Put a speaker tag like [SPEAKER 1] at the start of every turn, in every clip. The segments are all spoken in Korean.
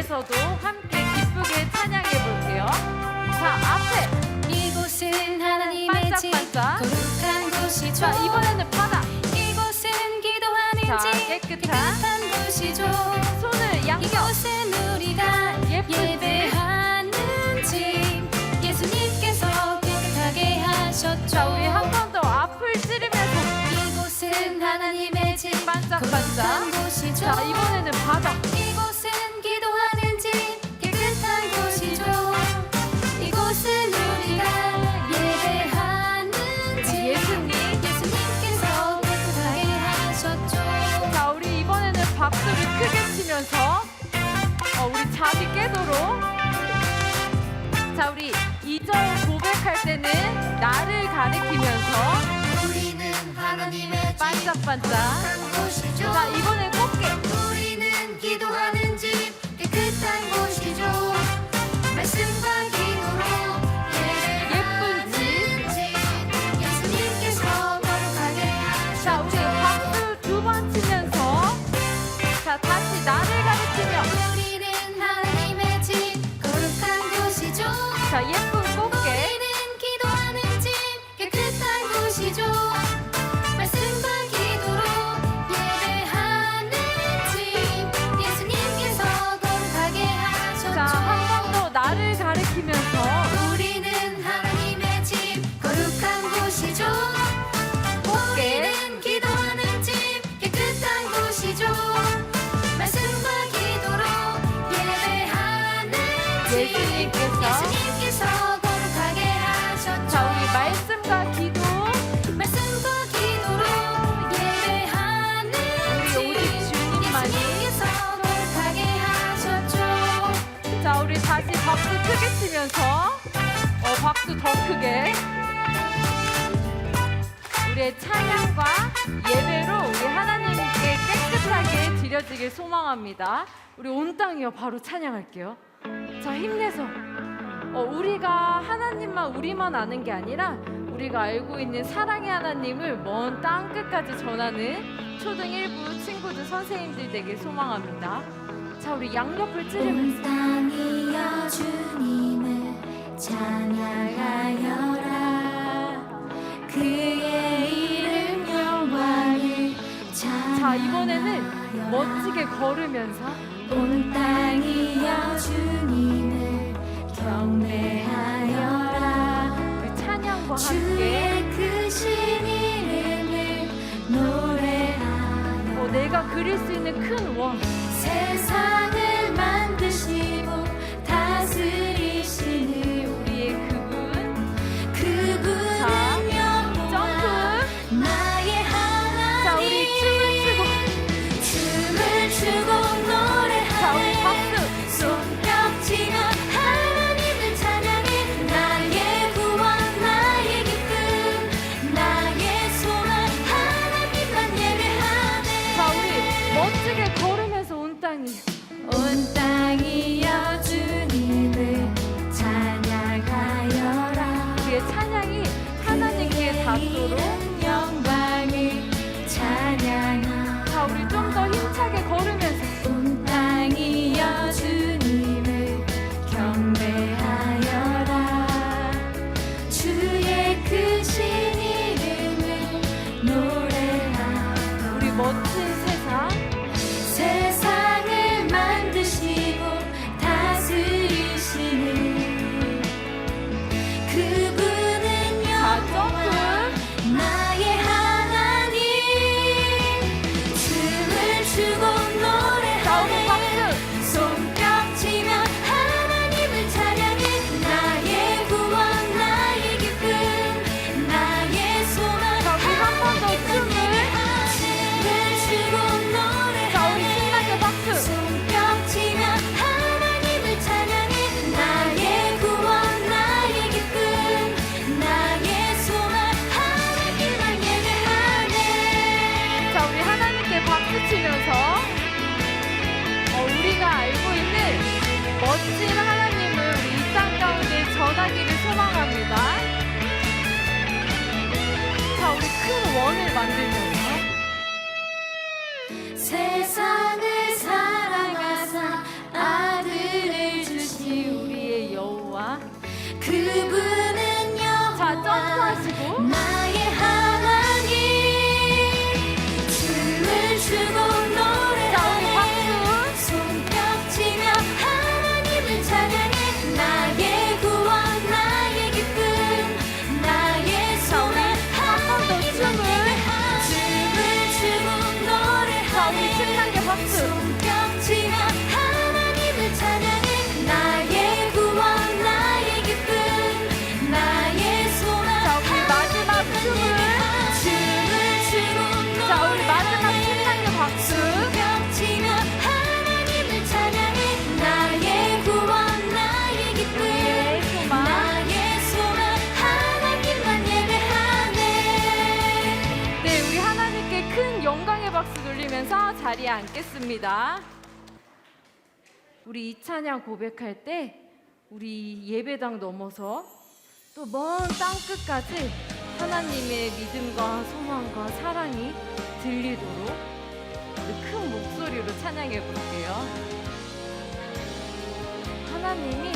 [SPEAKER 1] 위해서도 함께 기쁘게 찬양해 볼게요. 자, 앞에
[SPEAKER 2] 이곳은 하나님의 집
[SPEAKER 1] 반짝반짝.
[SPEAKER 2] 거룩한 곳이죠.
[SPEAKER 1] 자, 이번에는 바다.
[SPEAKER 2] 이곳은 기도하는
[SPEAKER 1] 자,
[SPEAKER 2] 집
[SPEAKER 1] 깨끗한
[SPEAKER 2] 곳이죠.
[SPEAKER 1] 손을 양쪽.
[SPEAKER 2] 이곳은 우리가
[SPEAKER 1] 예쁜 집.
[SPEAKER 2] 예배하는 집 예수님께서 깨끗하게 하셨죠.
[SPEAKER 1] 자, 우리 한 번 더 앞을 찌르면서
[SPEAKER 2] 이곳은 하나님의 집
[SPEAKER 1] 반짝반짝.
[SPEAKER 2] 거룩한 곳이죠.
[SPEAKER 1] 자, 이번에는 바다.
[SPEAKER 2] 이곳은 기도하는 집 깨끗한 곳이죠. 이곳은 우리가 예배하는 집
[SPEAKER 1] 예수님.
[SPEAKER 2] 예수님께서 깨끗하게 하셨죠.
[SPEAKER 1] 자, 우리 이번에는 박수를 크게 치면서 우리 잠이 깨도록. 자, 우리 2절 고백할 때는 나를 가리키면서
[SPEAKER 2] 우리는 하나님의 집
[SPEAKER 1] 반짝반짝.
[SPEAKER 2] 거룩한 곳이죠.
[SPEAKER 1] 자, 이번엔 꽃게.
[SPEAKER 2] 우리는 기도하는 집 깨끗한 곳이죠. 말씀과 기도로 예배하는 집 예수님께서 거룩하게
[SPEAKER 1] 자, 우리
[SPEAKER 2] 하셨죠.
[SPEAKER 1] 박수 두 번 치면서 자, 다시 나를 가리키며
[SPEAKER 2] 우리는 하나님의 집 거룩한 곳이죠.
[SPEAKER 1] 자, 예쁜 꽃게.
[SPEAKER 2] 우리는 기도하는 집 깨끗한 곳이죠. 말씀과 기도로 예배하는 집 예수님께서 거룩하게
[SPEAKER 1] 자,
[SPEAKER 2] 하셨죠.
[SPEAKER 1] 한 번 더 나를 가리키면서
[SPEAKER 2] 우리는 하나님의 집 거룩한 곳이죠.
[SPEAKER 1] 꽃게.
[SPEAKER 2] 우리는 기도하는 집 깨끗한 곳이죠. 말씀과 기도로 예배하는 집 예수님께서 거룩하게 하셨죠.
[SPEAKER 1] 자, 우리 말씀과 기도.
[SPEAKER 2] 말씀과 기도로 예배하는
[SPEAKER 1] 우리 오직 주님만이.
[SPEAKER 2] 예수님께서 거룩하게 하셨죠.
[SPEAKER 1] 자, 우리 다시 박수 크게 치면서 박수 더 크게. 우리의 찬양과 예배로 우리 하나님께 깨끗하게 드려지길 소망합니다. 우리 온 땅이요 바로 찬양할게요. 자, 힘내서 우리가 하나님만 우리만 아는 게 아니라 우리가 알고 있는 사랑의 하나님을 먼 땅 끝까지 전하는 초등 1부 친구들 선생님들 되길 소망합니다. 자, 우리 양옆을 찌르면서
[SPEAKER 2] 온 땅이여 주님을 찬양하여라. 그의 이름 영광을 찬양하여라.
[SPEAKER 1] 자, 이번에는 멋지게 걸으면서
[SPEAKER 2] 온 땅이여 주님을 경배하여라.
[SPEAKER 1] 우리 찬양과 함께
[SPEAKER 2] 주의 크신 이름을 노래하여라.
[SPEAKER 1] 내가 그릴 수 있는 큰 원.
[SPEAKER 2] 세상을 만드시고 다스리시는
[SPEAKER 1] 우리의 그분.
[SPEAKER 2] 그분은
[SPEAKER 1] 자,
[SPEAKER 2] 영원한
[SPEAKER 1] 점프.
[SPEAKER 2] 나의 하나님.
[SPEAKER 1] 자, 우리
[SPEAKER 2] 춤을 추고 노래하네.
[SPEAKER 1] 자, 우리 박수.
[SPEAKER 2] 손뼉치며 하나님을 찬양해. 나의 구원 나의 기쁨 나의 소망 하나님만 예배하네.
[SPEAKER 1] 자, 우리 멋지게 걸으면서 온 땅이.
[SPEAKER 2] 온 땅이여 주님을 찬양하여라.
[SPEAKER 1] 우리의 찬양이 하나님께 닿도록.
[SPEAKER 2] 영광을 찬양하라.
[SPEAKER 1] 자, 우리 좀 더 힘차게 걸으면서
[SPEAKER 2] 온 땅이여 주님을 경배하여라. 주의 크신 이름을 노래하라.
[SPEAKER 1] 우리 멋진 세상.
[SPEAKER 2] 세상을 만드시고 다스리시는 그분은
[SPEAKER 1] 자,
[SPEAKER 2] 영원한
[SPEAKER 1] 점프.
[SPEAKER 2] 나의 하나님. 춤을 추고
[SPEAKER 1] 자, 우리
[SPEAKER 2] 노래하네.
[SPEAKER 1] 박수.
[SPEAKER 2] 손뼉치며 하나님을 찬양해. 나의 구원 나의 기쁨 나의 소망
[SPEAKER 1] 자, 우리 한 번 더 춤을.
[SPEAKER 2] 춤을 추고 노래하네.
[SPEAKER 1] 자, 우리 신나게 박수.
[SPEAKER 2] 손뼉치며 하나님을 찬양해. 나의 구원 나의 기쁨 나의 소망 하나님만 예배하네.
[SPEAKER 1] 자, 우리 하나님께 박수 치면서 우리가 알고 있는 멋진 하나님을 우리 이 땅 가운데 전하기를 소망합니다. 자, 우리 큰 원을 만들면서
[SPEAKER 2] 세상을 사랑하사 아들
[SPEAKER 1] 박수 돌리면서 자리에 앉겠습니다. 우리 이 찬양 고백할 때 우리 예배당 넘어서 또 먼 땅끝까지 하나님의 믿음과 소망과 사랑이 들리도록 우리 큰 목소리로 찬양해 볼게요. 하나님이 이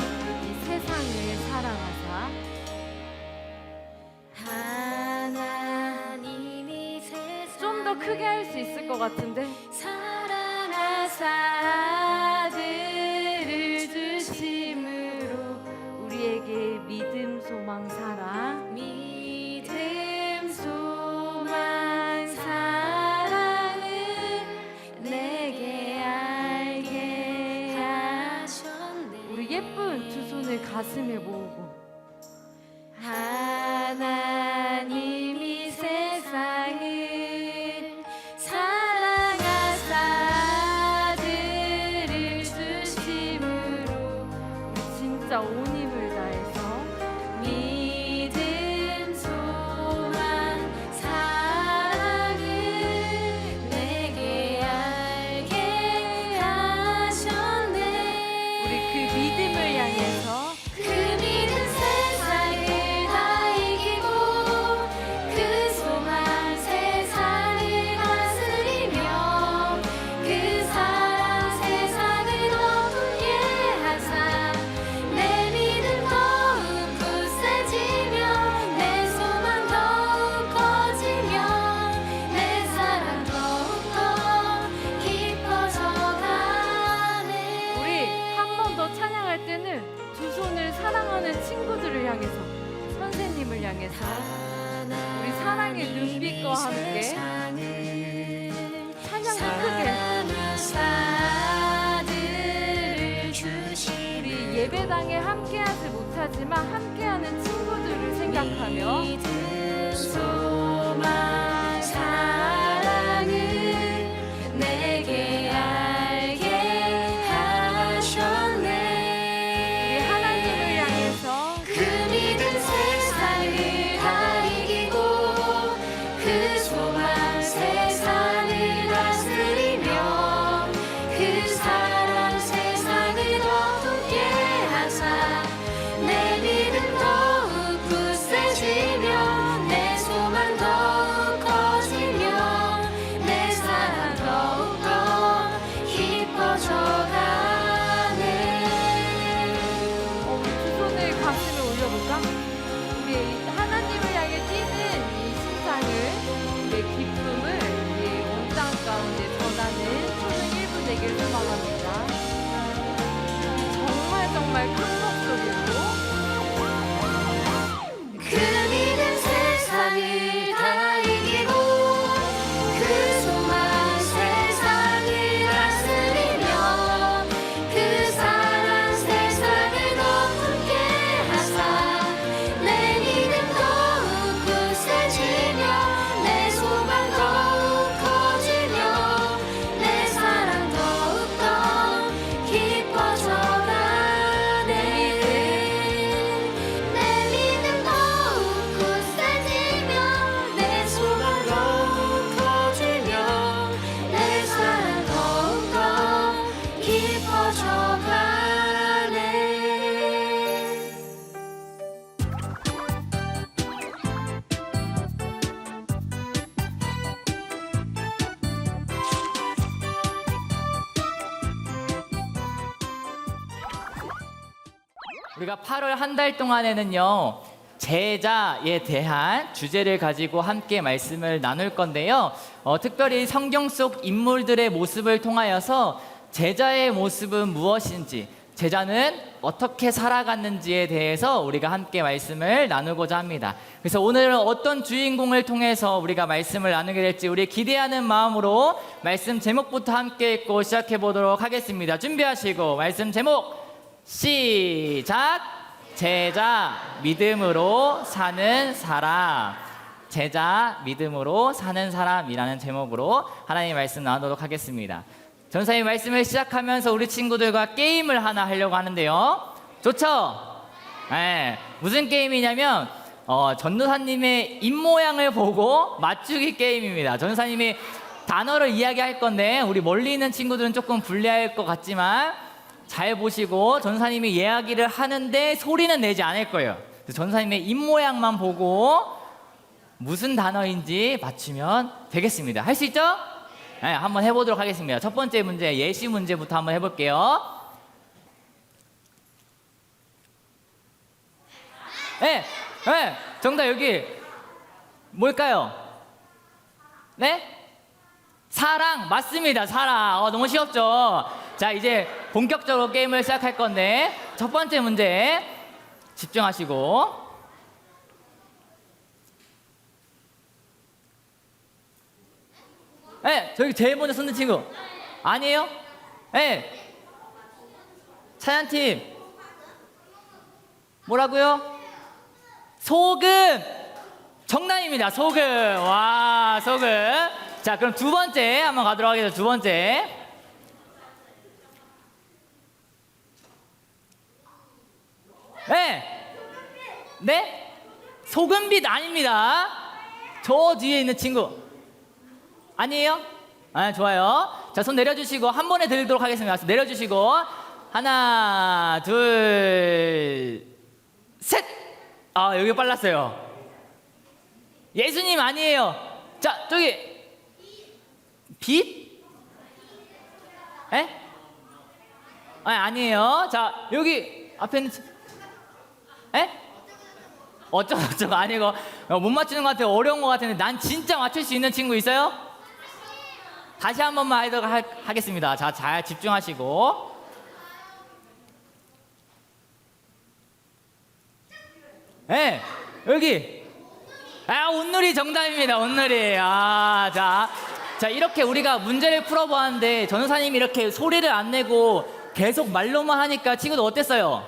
[SPEAKER 1] 세상을 사랑하사
[SPEAKER 2] 하나님이 세상
[SPEAKER 1] 좀 더 크게 할 수 있을 것 같은데
[SPEAKER 2] 사랑하사
[SPEAKER 1] 아들을 주심으로 우리에게 믿음 소망 사랑
[SPEAKER 2] 믿음 소망 사랑을 내게 알게 하셨네.
[SPEAKER 1] 우리 예쁜 두 손을 가슴에 모으고
[SPEAKER 2] 하나님이 세상을 사랑하사 아들을 주심으로
[SPEAKER 1] 우리 진짜 온 힘을 다해서
[SPEAKER 2] 믿음 소망 사랑을 내게 알게 하셨네.
[SPEAKER 1] 우리 그 믿음을 향해서
[SPEAKER 2] 그 믿음 세상을 다 이기고 그 소망 세상을 다스리며 그 사랑 세상을 어둡게 하사 내 믿음 더욱 굳세지며 내 소망 더욱 커지며 내 사랑 더욱더 깊어져가네.
[SPEAKER 1] 우리 한 번 더 찬양할 때는 두 손을 사랑하는 친구들을 향해서 선생님을 향해서 우리 사랑의 눈빛과 함께 찬양도 크게 우리 예배당에 함께하지 못하지만 함께하는 친구들을 생각하며
[SPEAKER 2] 소망 사랑을 내게 알게 하셨네.
[SPEAKER 1] 우리 하나님을 향해서
[SPEAKER 2] 그 믿음 세상을 다 이기고 그 소망 세상을 다스리며 그 사랑 세상을 어둡게 하사 내 믿음 더욱 굳세지며 내 소망 더욱 커지며 내 사랑 더욱더 깊어져가네.
[SPEAKER 1] 우리 두 손을 가슴에 올려볼까? 우리 하나님을 향해 뛰는 이 심장을 우리의 기쁨을 우리 온 땅 가운데 전하는 초능 1부 되길 소망합니다. 정말 큰 목소리로
[SPEAKER 2] 그 믿음 세상을 다 이기고 그 소망 세상을 다스리며 그 사랑 세상을 어둡게 하사 내 믿음 더욱 굳세지며 내 소망 더욱 커지며 내 사랑 더욱더 깊어져가네. 내 믿음 더욱 굳세지며 내 소망 더욱 커지며 내 사랑 더욱더 깊어져가네.
[SPEAKER 3] 우리가 8월 한 달 동안에는요 제자에 대한 주제를 가지고 함께 말씀을 나눌 건데요 특별히 성경 속 인물들의 모습을 통하여서 제자의 모습은 무엇인지 제자는 어떻게 살아갔는지에 대해서 우리가 함께 말씀을 나누고자 합니다. 그래서 오늘은 어떤 주인공을 통해서 우리가 말씀을 나누게 될지 우리 기대하는 마음으로 말씀 제목부터 함께 읽고 시작해 보도록 하겠습니다. 준비하시고 말씀 제목 시작! 제자 믿음으로 사는 사람. 제자 믿음으로 사는 사람이라는 제목으로 하나님의 말씀 나누도록 하겠습니다. 전사님 말씀을 시작하면서 우리 친구들과 게임을 하나 하려고 하는데요. 좋죠? 네, 무슨 게임이냐면 전도사님의 입모양을 보고 맞추기 게임입니다. 전도사님이 단어를 이야기할 건데 우리 멀리 있는 친구들은 조금 불리할 것 같지만 잘 보시고 전사님이 이야기를 하는데 소리는 내지 않을 거예요. 전사님의 입모양만 보고 무슨 단어인지 맞추면 되겠습니다. 할 수 있죠? 네, 한번 해보도록 하겠습니다. 첫 번째 문제, 예시 문제부터 한번 해볼게요. 네, 네, 정답 여기 뭘까요? 네? 사랑 맞습니다. 사랑. 너무 쉬웠죠? 자, 이제 본격적으로 게임을 시작할 건데 첫 번째 문제 집중하시고 네, 저기 제일 먼저 손든 친구 아니에요? 네, 차연팀 뭐라고요? 소금 정답입니다. 소금. 와, 소금. 자, 그럼 두 번째 한번 가도록 하겠습니다. 두 번째. 네. 네? 소금빛 아닙니다. 저 뒤에 있는 친구. 아니에요? 아, 좋아요. 자, 손 내려주시고 한 번에 드리도록 하겠습니다. 내려주시고 하나, 둘, 셋. 아, 여기 빨랐어요. 예수님 아니에요. 자, 저기 빛? 에? 아니에요. 자, 여기 앞에 있는 에? 어쩌고 아니고 못 맞추는 것 같아요. 어려운 것 같은데 난 진짜 맞출 수 있는 친구 있어요? 다시 한 번만 하도록 하겠습니다. 자, 잘 집중하시고 네, 여기 온누리 정답입니다. 온누리. 자, 이렇게 우리가 문제를 풀어보았는데 전도사님이 이렇게 소리를 안 내고 계속 말로만 하니까 친구들 어땠어요?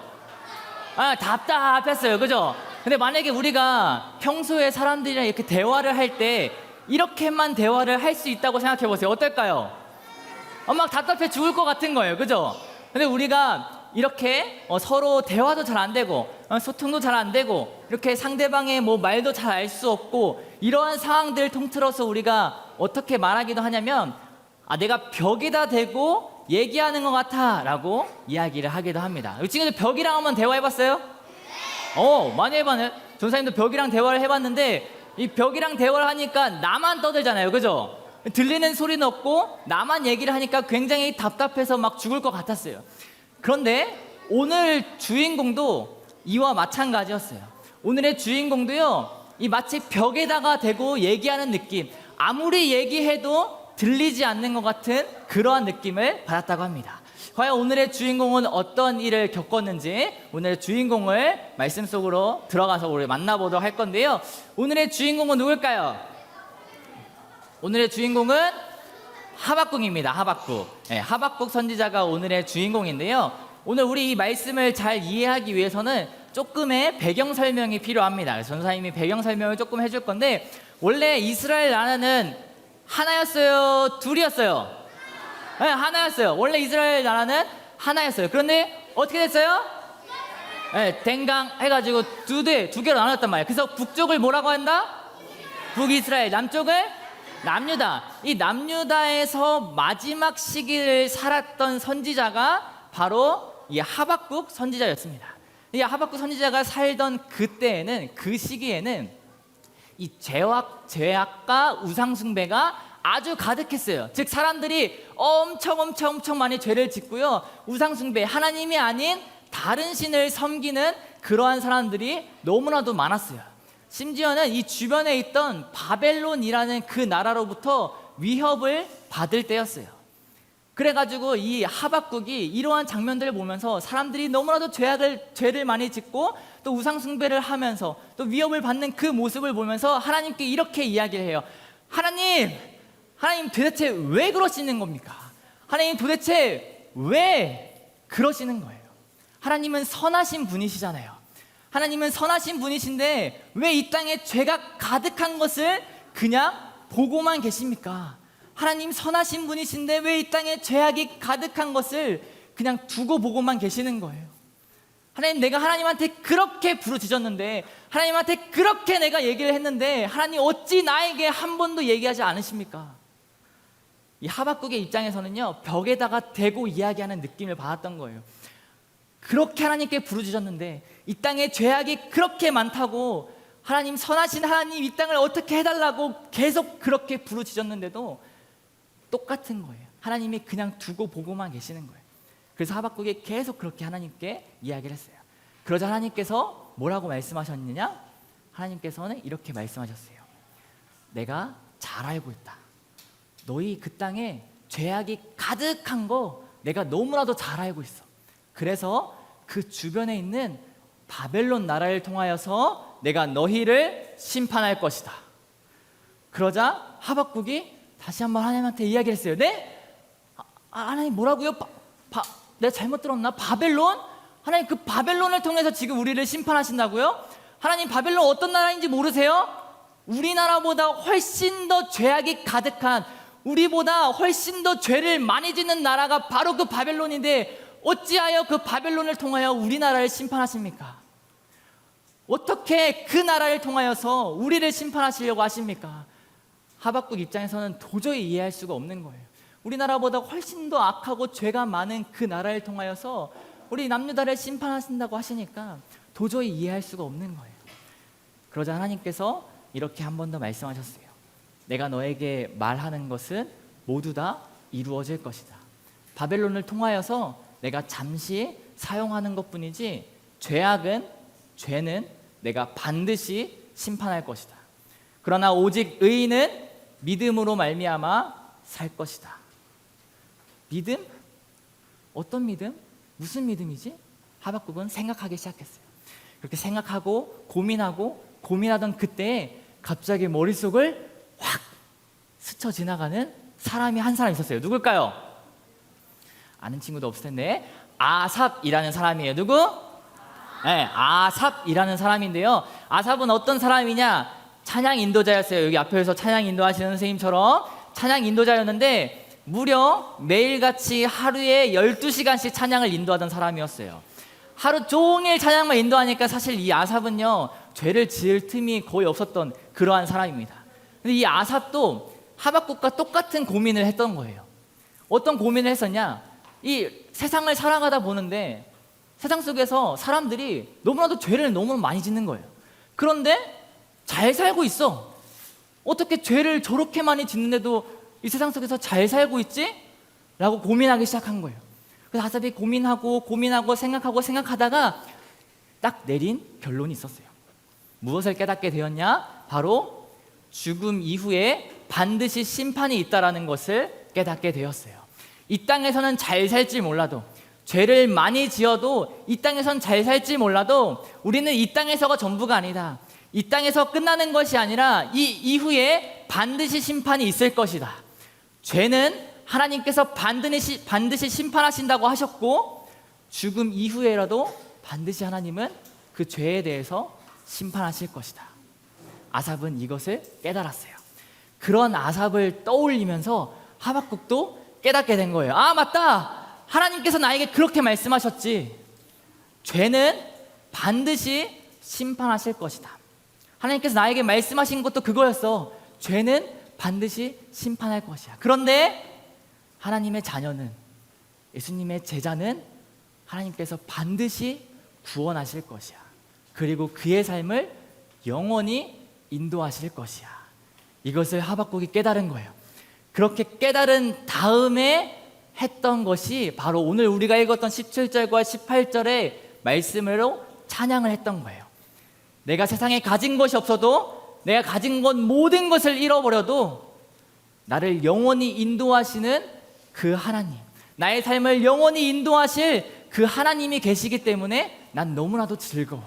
[SPEAKER 3] 답답했어요. 그죠? 근데 만약에 우리가 평소에 사람들이랑 이렇게 대화를 할 때 이렇게만 대화를 할 수 있다고 생각해 보세요. 어떨까요? 막 답답해 죽을 것 같은 거예요. 그죠? 근데 우리가 이렇게 서로 대화도 잘 안 되고 소통도 잘 안 되고 이렇게 상대방의 뭐 말도 잘 알 수 없고 이러한 상황들을 통틀어서 우리가 어떻게 말하기도 하냐면 내가 벽에다 대고 얘기하는 것 같아 라고 이야기를 하기도 합니다. 이 친구들 벽이랑 한번 대화해봤어요? 많이 해봤네. 전사님도 벽이랑 대화를 해봤는데 이 벽이랑 대화를 하니까 나만 떠들잖아요. 그죠? 들리는 소리는 없고 나만 얘기를 하니까 굉장히 답답해서 막 죽을 것 같았어요. 그런데 오늘 주인공도 이와 마찬가지였어요. 오늘의 주인공도요, 이 마치 벽에다가 대고 얘기하는 느낌, 아무리 얘기해도 들리지 않는 것 같은 그러한 느낌을 받았다고 합니다. 과연 오늘의 주인공은 어떤 일을 겪었는지 오늘의 주인공을 말씀 속으로 들어가서 우리 만나보도록 할 건데요. 오늘의 주인공은 누굴까요? 오늘의 주인공은 하박국입니다. 하박국. 네, 하박국 선지자가 오늘의 주인공인데요. 오늘 우리 이 말씀을 잘 이해하기 위해서는 조금의 배경 설명이 필요합니다. 전사님이 배경 설명을 조금 해줄 건데 원래 이스라엘 나라는 하나였어요? 둘이었어요? 네, 하나였어요. 원래 이스라엘 나라는 하나였어요. 그런데 어떻게 됐어요? 네, 댕강 해가지고 두 개로 나눴단 말이에요. 그래서 북쪽을 뭐라고 한다? 북이스라엘, 남쪽을 남유다. 이 남유다에서 마지막 시기를 살았던 선지자가 바로 이 하박국 선지자였습니다. 이 하박국 선지자가 살던 그때에는, 그 시기에는 이 죄악과 우상숭배가 아주 가득했어요. 즉 사람들이 엄청 많이 죄를 짓고요, 우상숭배, 하나님이 아닌 다른 신을 섬기는 그러한 사람들이 너무나도 많았어요. 심지어는 이 주변에 있던 바벨론이라는 그 나라로부터 위협을 받을 때였어요. 그래가지고 이 하박국이 이러한 장면들을 보면서 사람들이 너무나도 죄를 많이 짓고 또 우상숭배를 하면서 또 위협을 받는 그 모습을 보면서 하나님께 이렇게 이야기를 해요. 하나님 도대체 왜 그러시는 겁니까? 하나님 도대체 왜 그러시는 거예요? 하나님은 선하신 분이시잖아요. 하나님은 선하신 분이신데 왜 이 땅에 죄가 가득한 것을 그냥 보고만 계십니까? 하나님 선하신 분이신데 왜 이 땅에 죄악이 가득한 것을 그냥 두고 보고만 계시는 거예요? 하나님, 내가 하나님한테 그렇게 부르짖었는데, 하나님한테 그렇게 내가 얘기를 했는데 하나님 어찌 나에게 한 번도 얘기하지 않으십니까? 이 하박국의 입장에서는요, 벽에다가 대고 이야기하는 느낌을 받았던 거예요. 그렇게 하나님께 부르짖었는데 이 땅에 죄악이 그렇게 많다고, 하나님, 선하신 하나님, 이 땅을 어떻게 해달라고 계속 그렇게 부르짖었는데도 똑같은 거예요. 하나님이 그냥 두고 보고만 계시는 거예요. 그래서 하박국이 계속 그렇게 하나님께 이야기를 했어요. 그러자 하나님께서 뭐라고 말씀하셨느냐? 하나님께서는 이렇게 말씀하셨어요. 내가 잘 알고 있다. 너희 그 땅에 죄악이 가득한 거 내가 너무나도 잘 알고 있어. 그래서 그 주변에 있는 바벨론 나라를 통하여서 내가 너희를 심판할 것이다. 그러자 하박국이 다시 한번 하나님한테 이야기를 했어요. 네? 하나님 뭐라고요? 내가 잘못 들었나? 바벨론? 하나님, 그 바벨론을 통해서 지금 우리를 심판하신다고요? 하나님, 바벨론 어떤 나라인지 모르세요? 우리나라보다 훨씬 더 죄악이 가득한, 우리보다 훨씬 더 죄를 많이 짓는 나라가 바로 그 바벨론인데 어찌하여 그 바벨론을 통하여 우리나라를 심판하십니까? 어떻게 그 나라를 통하여서 우리를 심판하시려고 하십니까? 하박국 입장에서는 도저히 이해할 수가 없는 거예요. 우리나라보다 훨씬 더 악하고 죄가 많은 그 나라를 통하여서 우리 남유다를 심판하신다고 하시니까 도저히 이해할 수가 없는 거예요. 그러자 하나님께서 이렇게 한 번 더 말씀하셨어요. 내가 너에게 말하는 것은 모두 다 이루어질 것이다. 바벨론을 통하여서 내가 잠시 사용하는 것뿐이지 죄는 내가 반드시 심판할 것이다. 그러나 오직 의인은 믿음으로 말미암아 살 것이다. 믿음? 어떤 믿음? 무슨 믿음이지? 하박국은 생각하기 시작했어요. 그렇게 생각하고 고민하던 그때에 갑자기 머릿속을 확 스쳐 지나가는 사람이 한 사람 있었어요. 누굴까요? 아는 친구도 없을 텐데, 아삽이라는 사람이에요. 누구? 네, 아삽이라는 사람인데요. 아삽은 어떤 사람이냐? 찬양 인도자였어요. 여기 앞에서 찬양 인도하시는 선생님처럼 찬양 인도자였는데 무려 매일같이 하루에 12시간씩 찬양을 인도하던 사람이었어요. 하루 종일 찬양만 인도하니까 사실 이 아삽은요, 죄를 지을 틈이 거의 없었던 그러한 사람입니다. 근데 이 아삽도 하박국과 똑같은 고민을 했던 거예요. 어떤 고민을 했었냐? 이 세상을 살아가다 보는데 세상 속에서 사람들이 너무나도 죄를 너무 많이 짓는 거예요. 그런데 잘 살고 있어. 어떻게 죄를 저렇게 많이 짓는데도 이 세상 속에서 잘 살고 있지? 라고 고민하기 시작한 거예요. 그래서 아삽이 고민하고 생각하다가 딱 내린 결론이 있었어요. 무엇을 깨닫게 되었냐? 바로 죽음 이후에 반드시 심판이 있다라는 것을 깨닫게 되었어요. 이 땅에서는 잘 살지 몰라도, 죄를 많이 지어도 이 땅에서는 잘 살지 몰라도 우리는 이 땅에서가 전부가 아니다. 이 땅에서 끝나는 것이 아니라 이 이후에 반드시 심판이 있을 것이다. 죄는 하나님께서 반드시 심판하신다고 하셨고, 죽음 이후에라도 반드시 하나님은 그 죄에 대해서 심판하실 것이다. 아삽은 이것을 깨달았어요. 그런 아삽을 떠올리면서 하박국도 깨닫게 된 거예요. 아, 맞다. 하나님께서 나에게 그렇게 말씀하셨지. 죄는 반드시 심판하실 것이다. 하나님께서 나에게 말씀하신 것도 그거였어. 죄는 반드시 심판할 것이야. 그런데 하나님의 자녀는, 예수님의 제자는 하나님께서 반드시 구원하실 것이야. 그리고 그의 삶을 영원히 인도하실 것이야. 이것을 하박국이 깨달은 거예요. 그렇게 깨달은 다음에 했던 것이 바로 오늘 우리가 읽었던 17절과 18절의 말씀으로 찬양을 했던 거예요. 내가 세상에 가진 것이 없어도, 내가 가진 것 모든 것을 잃어버려도 나를 영원히 인도하시는 그 하나님, 나의 삶을 영원히 인도하실 그 하나님이 계시기 때문에 난 너무나도 즐거워.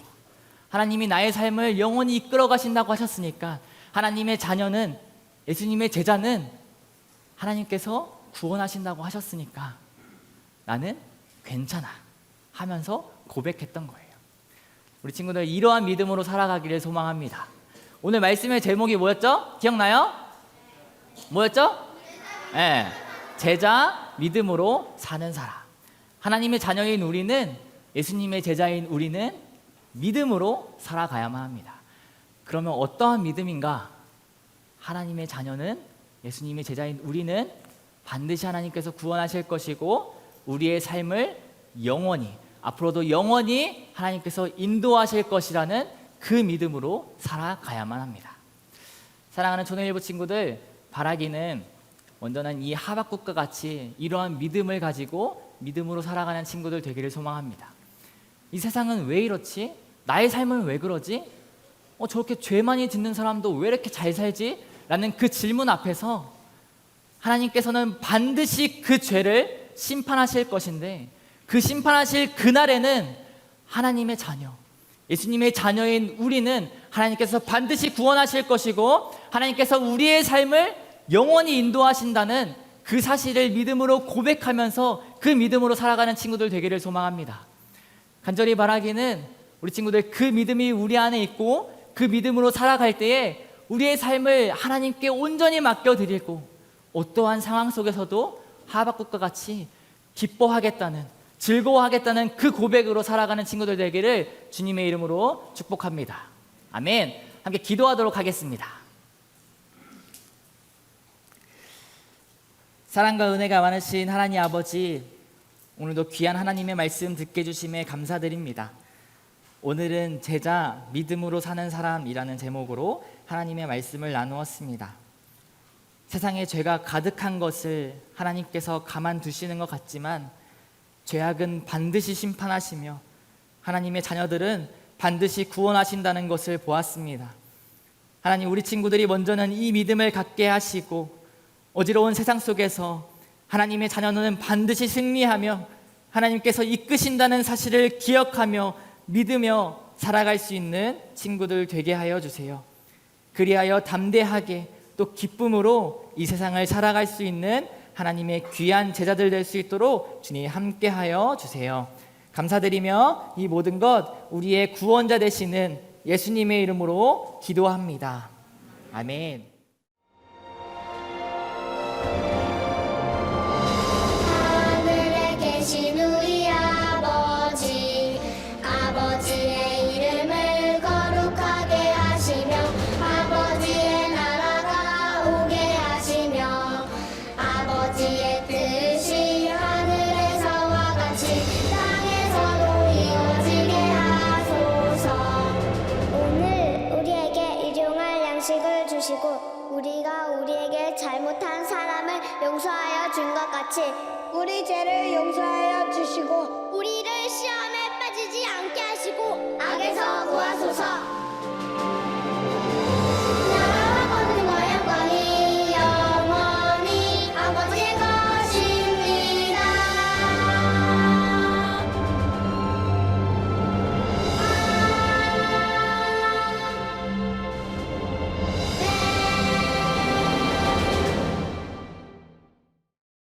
[SPEAKER 3] 하나님이 나의 삶을 영원히 이끌어 가신다고 하셨으니까, 하나님의 자녀는, 예수님의 제자는 하나님께서 구원하신다고 하셨으니까 나는 괜찮아 하면서 고백했던 거예요. 우리 친구들, 이러한 믿음으로 살아가기를 소망합니다. 오늘 말씀의 제목이 뭐였죠? 기억나요? 뭐였죠? 네, 제자 믿음으로 사는 사람. 하나님의 자녀인 우리는, 예수님의 제자인 우리는 믿음으로 살아가야만 합니다. 그러면 어떠한 믿음인가? 하나님의 자녀는, 예수님의 제자인 우리는 반드시 하나님께서 구원하실 것이고 우리의 삶을 영원히 앞으로도 영원히 하나님께서 인도하실 것이라는 그 믿음으로 살아가야만 합니다. 사랑하는 초등일부 친구들, 바라기는 온전한 이 하박국과 같이 이러한 믿음을 가지고 믿음으로 살아가는 친구들 되기를 소망합니다. 이 세상은 왜 이렇지? 나의 삶은 왜 그러지? 저렇게 죄 많이 짓는 사람도 왜 이렇게 잘 살지? 라는 그 질문 앞에서 하나님께서는 반드시 그 죄를 심판하실 것인데, 그 심판하실 그날에는 하나님의 자녀, 예수님의 자녀인 우리는 하나님께서 반드시 구원하실 것이고 하나님께서 우리의 삶을 영원히 인도하신다는 그 사실을 믿음으로 고백하면서 그 믿음으로 살아가는 친구들 되기를 소망합니다. 간절히 바라기는 우리 친구들 그 믿음이 우리 안에 있고 그 믿음으로 살아갈 때에 우리의 삶을 하나님께 온전히 맡겨드리고 어떠한 상황 속에서도 하박국과 같이 기뻐하겠다는, 즐거워하겠다는 그 고백으로 살아가는 친구들 되기를 주님의 이름으로 축복합니다. 아멘. 함께 기도하도록 하겠습니다. 사랑과 은혜가 많으신 하나님 아버지, 오늘도 귀한 하나님의 말씀 듣게 해주심에 감사드립니다. 오늘은 제자 믿음으로 사는 사람이라는 제목으로 하나님의 말씀을 나누었습니다. 세상에 죄가 가득한 것을 하나님께서 가만두시는 것 같지만 죄악은 반드시 심판하시며 하나님의 자녀들은 반드시 구원하신다는 것을 보았습니다. 하나님, 우리 친구들이 먼저는 이 믿음을 갖게 하시고 어지러운 세상 속에서 하나님의 자녀는 반드시 승리하며 하나님께서 이끄신다는 사실을 기억하며 믿으며 살아갈 수 있는 친구들 되게 하여 주세요. 그리하여 담대하게 또 기쁨으로 이 세상을 살아갈 수 있는 하나님의 귀한 제자들 될 수 있도록 주님 함께하여 주세요. 감사드리며 이 모든 것 우리의 구원자 되시는 예수님의 이름으로 기도합니다. 아멘.
[SPEAKER 2] 하늘에 계신 우리 아버지, 아버지의 이름을 거룩하게 하시며 아버지의 나라가 오게 하시며 아버지의 뜻이 하늘에서와 같이 땅에서도 이루어지게 하소서. 오늘 우리에게 일용할 양식을 주시고 우리가 우리에게 잘못한 사람을 용서하여 준 것 같이 우리 죄를 용서하여 주시고 우리를 시험에 빠지지 않게 하시고 악에서 구하소서.